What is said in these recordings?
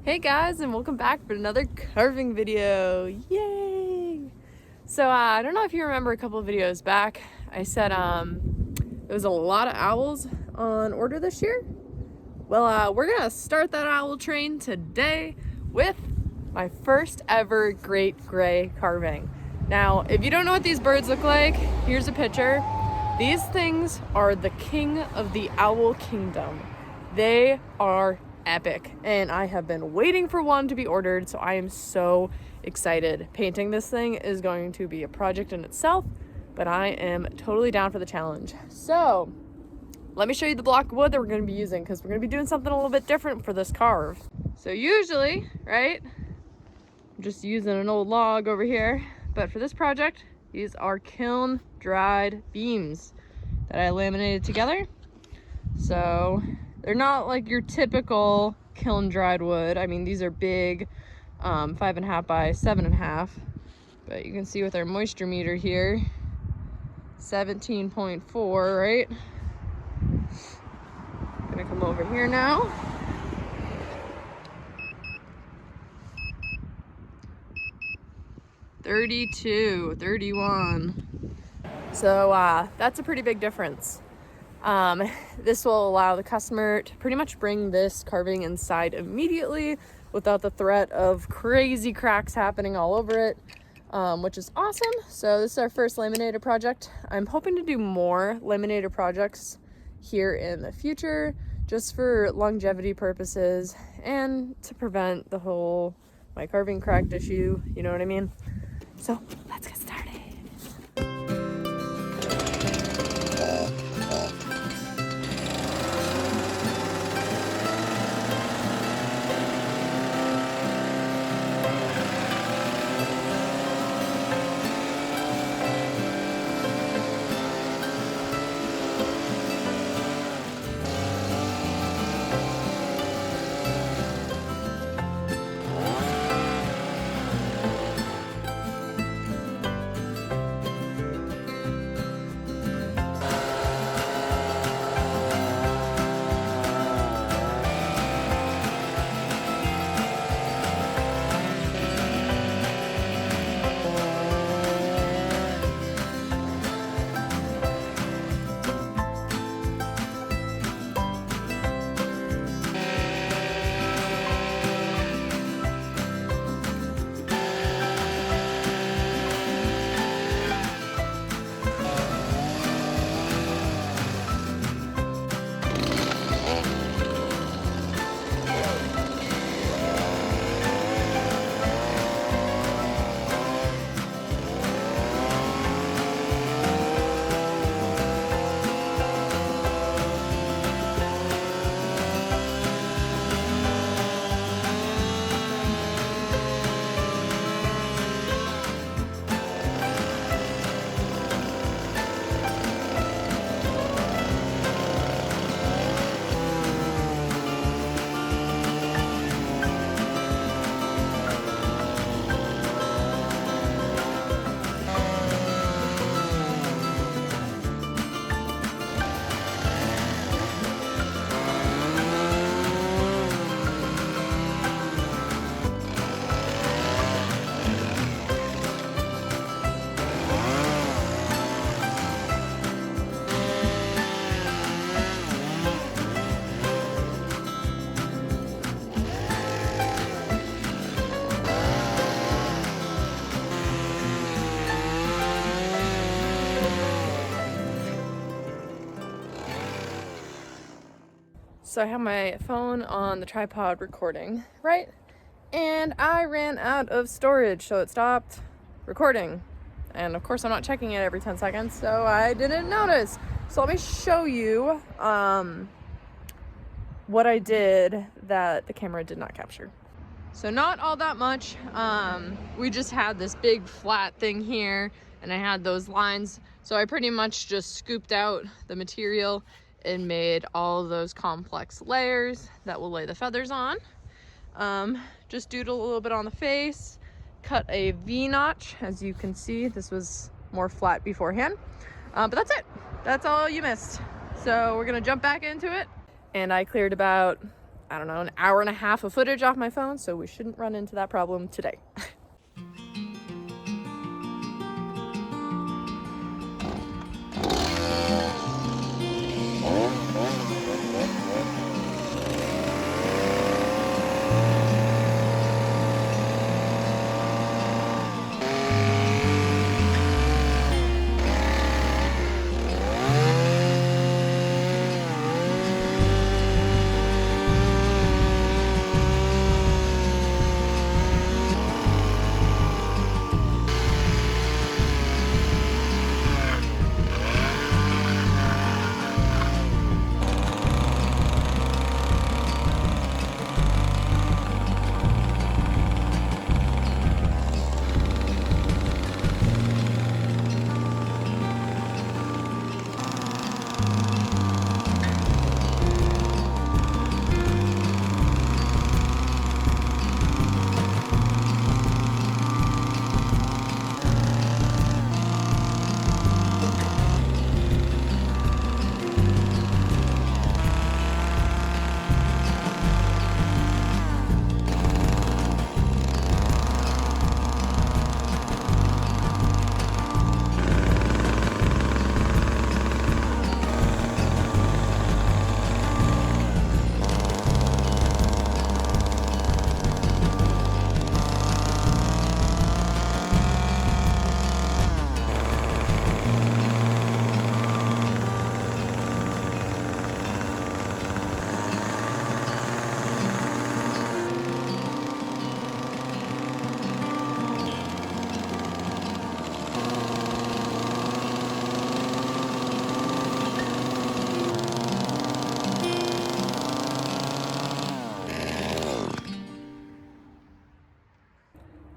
Hey guys, and welcome back for another carving video. Yay! So I don't know if you remember a couple of videos back, I said there was a lot of owls on order this year. Well, we're gonna start that owl train today with my first ever great gray carving. Now, if you don't know what these birds look like, here's a picture. These things are the king of the owl kingdom. They are epic, and I have been waiting for one to be ordered, so I am so excited. Painting this thing is going to be a project in itself, but I am totally down for the challenge. So let me show you the block of wood that we're going to be using, because we're going to be doing something a little bit different for this carve. So usually, right, I'm just using an old log over here, but for this project, these are kiln dried beams that I laminated together. So they're not like your typical kiln dried wood. I mean, these are big, 5.5 by 7.5, but you can see with our moisture meter here, 17.4, right? Gonna come over here now. $32, $31. So that's a pretty big difference. This will allow the customer to pretty much bring this carving inside immediately without the threat of crazy cracks happening all over it, which is awesome. So this is our first laminated project. I'm hoping to do more laminated projects here in the future, just for longevity purposes and to prevent the whole my carving cracked issue, you know what I mean? So let's get started. So I have my phone on the tripod recording, right? And I ran out of storage, so it stopped recording. And of course I'm not checking it every 10 seconds, so I didn't notice. So let me show you what I did that the camera did not capture. So not all that much. We just had this big flat thing here, and I had those lines. So I pretty much just scooped out the material and made all those complex layers that will lay the feathers on. Just doodled a little bit on the face, cut a V-notch. As you can see, this was more flat beforehand. But that's it. That's all you missed. So we're gonna jump back into it. And I cleared about I don't know, an hour and a half of footage off my phone, so we shouldn't run into that problem today.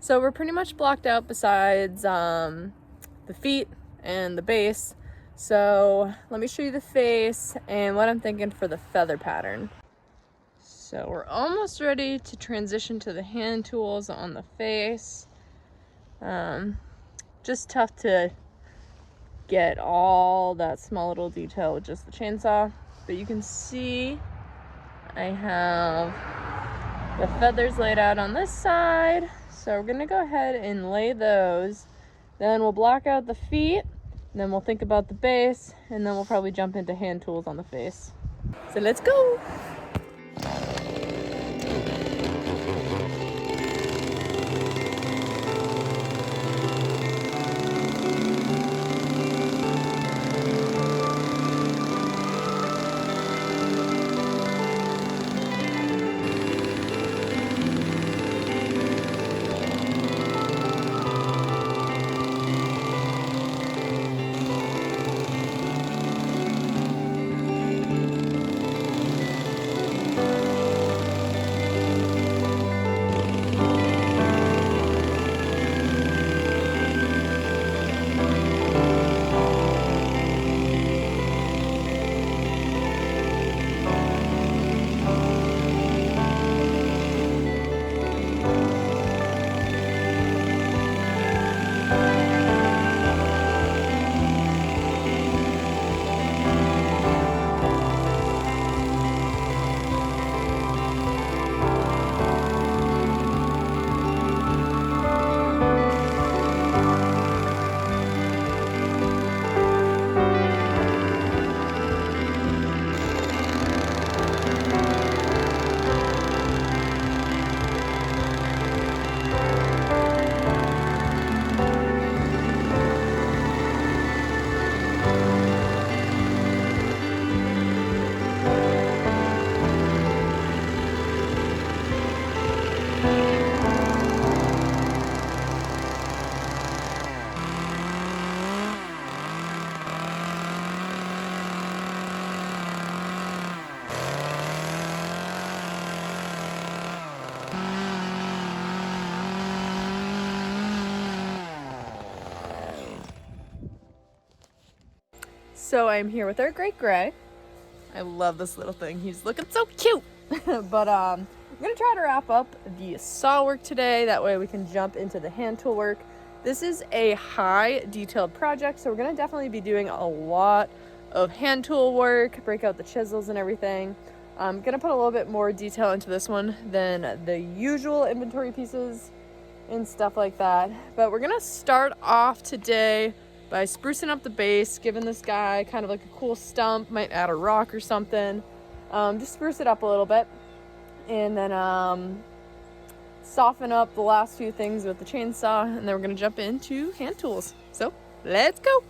So we're pretty much blocked out besides the feet and the base. So let me show you the face and what I'm thinking for the feather pattern. So we're almost ready to transition to the hand tools on the face. Just tough to get all that small little detail with just the chainsaw. But you can see I have the feathers laid out on this side. So we're gonna go ahead and lay those. Then we'll block out the feet, and then we'll think about the base, and then we'll probably jump into hand tools on the face. So let's go. So I'm here with our great gray. I love this little thing. He's looking so cute. But I'm gonna try to wrap up the saw work today. That way we can jump into the hand tool work. This is a high detailed project, so we're gonna definitely be doing a lot of hand tool work, break out the chisels and everything. I'm gonna put a little bit more detail into this one than the usual inventory pieces and stuff like that. But we're gonna start off today by sprucing up the base, giving this guy kind of like a cool stump, might add a rock or something. Just spruce it up a little bit. And then soften up the last few things with the chainsaw, and then we're gonna jump into hand tools. So let's go.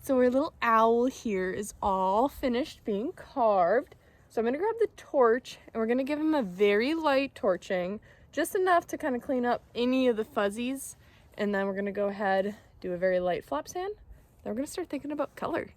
So our little owl here is all finished being carved. So I'm gonna grab the torch and we're gonna give him a very light torching, just enough to kind of clean up any of the fuzzies. And then we're gonna go ahead, do a very light flap sand. Then we're gonna start thinking about color.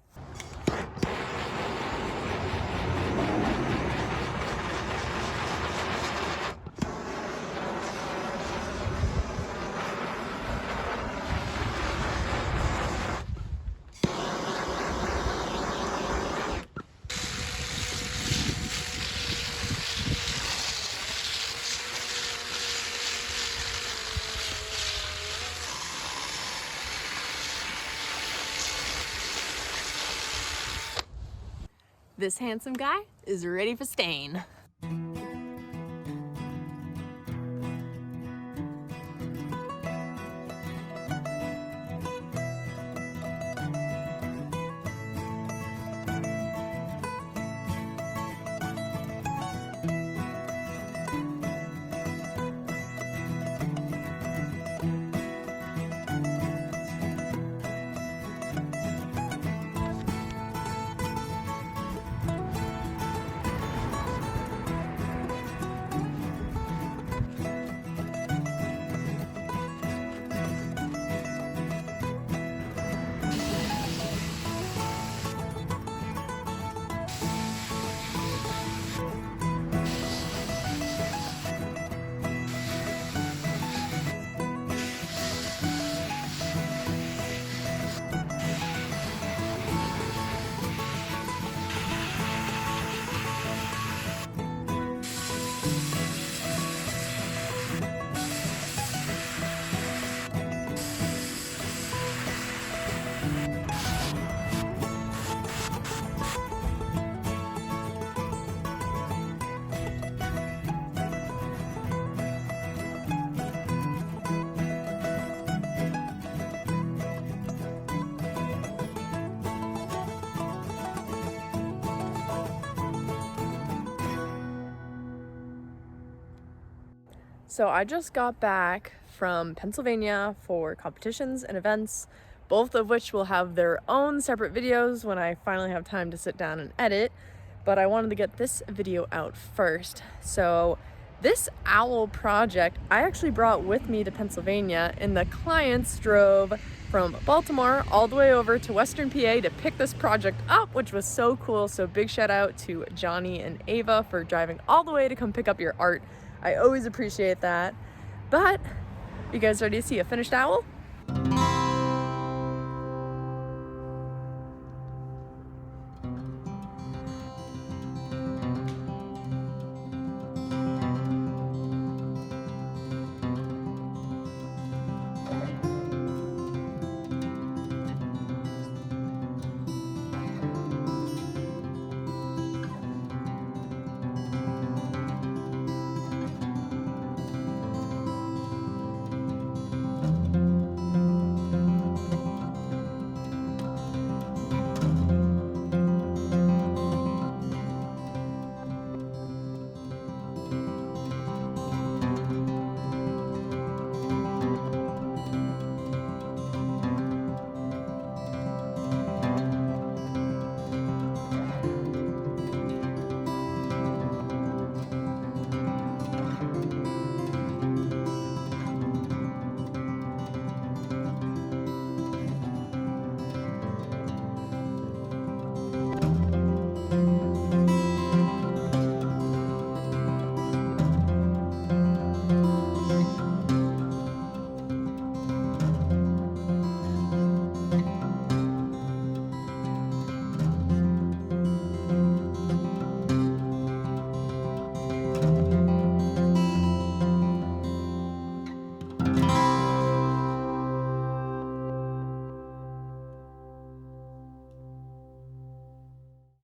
This handsome guy is ready for stain. So I just got back from Pennsylvania for competitions and events, both of which will have their own separate videos when I finally have time to sit down and edit. But I wanted to get this video out first. So this owl project I actually brought with me to Pennsylvania, and the clients drove from Baltimore all the way over to Western PA to pick this project up, which was so cool. So big shout out to Johnny and Ava for driving all the way to come pick up your art. I always appreciate that. But you guys ready to see a finished owl?